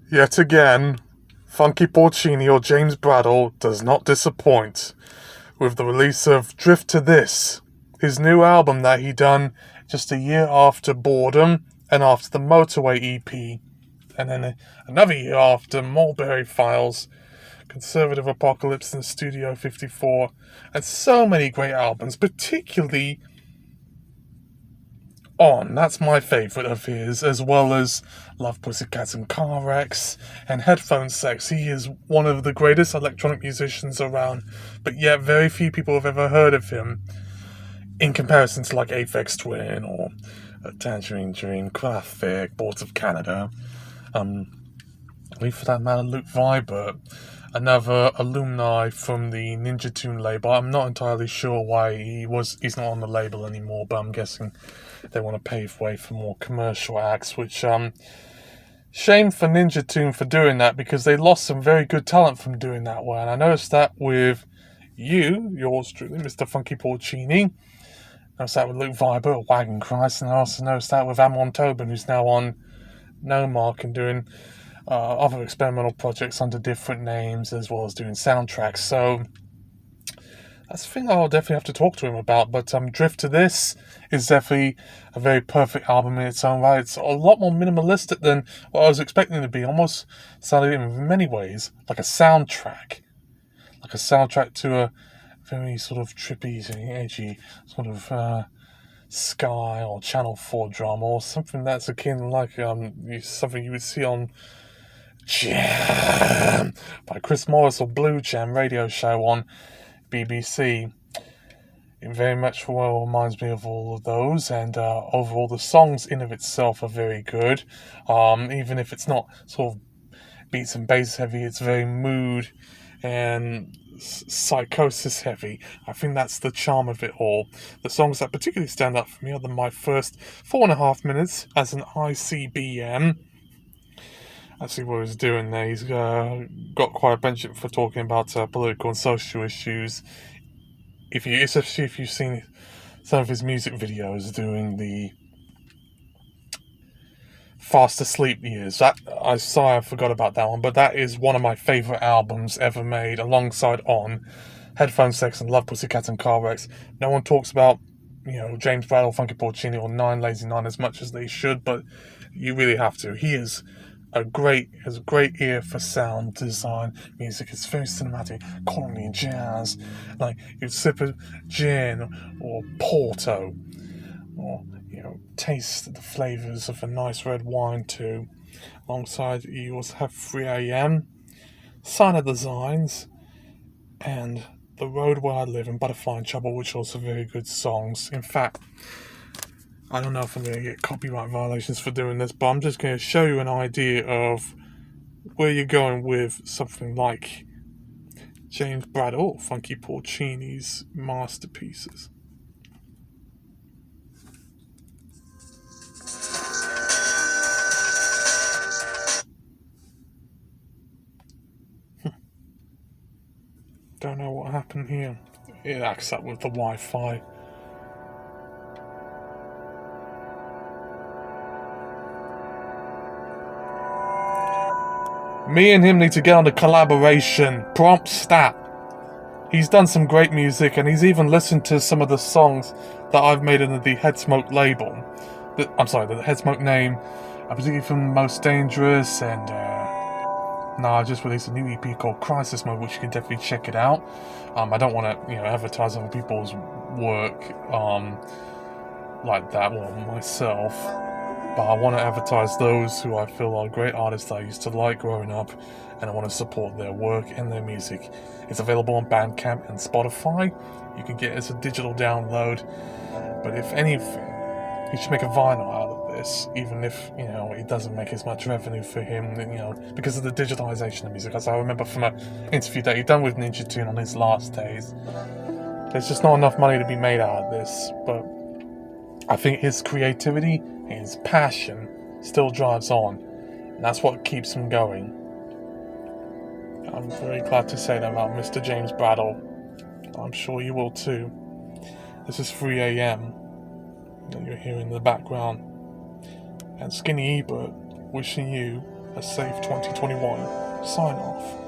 Yet again, Funki Porcini or James Bradle does not disappoint with the release of Drift to This, his new album that he done just a year after Boredom and after the Motorway EP, and then another year after Mulberry Files, Conservative Apocalypse and Studio 54, and so many great albums, particularly On. That's my favourite of his, as well as Love Pussycats and Car Wrecks and Headphone Sex. He is one of the greatest electronic musicians around, but yet very few people have ever heard of him in comparison to like Aphex Twin or Tangerine Dream, Kraftwerk, Boards of Canada. For that matter, Luke Vibert, another alumni from the Ninja Tune label. I'm not entirely sure why he's not on the label anymore, but I'm guessing they want to pave way for more commercial acts, which shame for Ninja Tune for doing that, because they lost some very good talent from doing that way. And I noticed that with yours truly, Mr. Funki Porcini. I noticed that with Luke Vibert, Wagon Christ, and I also noticed that with Amon Tobin, who's now on No Mark and doing other experimental projects under different names, as well as doing soundtracks. So that's a thing I'll definitely have to talk to him about. But Drift to This is definitely a very perfect album in its own right. It's a lot more minimalistic than what I was expecting it to be. Almost sounded in many ways like a soundtrack. Like a soundtrack to a very sort of trippy, edgy sort of Sky or Channel 4 drama, or something that's akin like something you would see on Jam by Chris Morris or Blue Jam radio show on BBC. It very much well reminds me of all of those, and overall the songs in of itself are very good. Even if it's not sort of beats and bass heavy, it's very mood and psychosis heavy. I think that's the charm of it all. The songs that particularly stand out for me are my first 4.5 minutes as an ICBM. I see what he's doing there. He's got quite a penchant for talking about political and social issues. Especially if you've seen some of his music videos doing the Fast Asleep years. I forgot about that one, but that is one of my favourite albums ever made, alongside On, Headphone Sex and Love Pussycats and Car Wrecks. No one talks about, James Bradle, Funki Porcini, or Nine Lazy Nine as much as they should, but you really have to. He has a great ear for sound design, music. It's very cinematic, colony jazz, like you'd sip a gin or Porto, or taste the flavours of a nice red wine too. Alongside, you also have 3am, Sign of the Designs, and The Road Where I Live and Butterfly in Trouble, which are also very good songs. In fact, I don't know if I'm going to get copyright violations for doing this, but I'm just going to show you an idea of where you're going with something like James Bradle or Funki Porcini's masterpieces. Don't know what happened here. It acts up with the Wi-Fi. Me and him need to get on the collaboration. Prompt stat. He's done some great music, and he's even listened to some of the songs that I've made under the Headsmoke label. The Headsmoke name, particularly from Most Dangerous, and I just released a new EP called Crisis Mode, which you can definitely check it out. I don't want to, advertise other people's work like that, myself. But I want to advertise those who I feel are great artists that I used to like growing up, and I want to support their work and their music. It's available on Bandcamp and Spotify. You can get it as a digital download. But if anything, he should make a vinyl out of this, even if, it doesn't make as much revenue for him, because of the digitalization of music. As I remember from an interview that he'd done with Ninja Tune on his last days, there's just not enough money to be made out of this. But I think his creativity, his passion, still drives on, and that's what keeps him going. I'm very glad to say that about Mr. James Bradle. I'm sure you will too. This is 3am that you're hearing in the background, and Skinny Ebert wishing you a safe 2021. Sign off.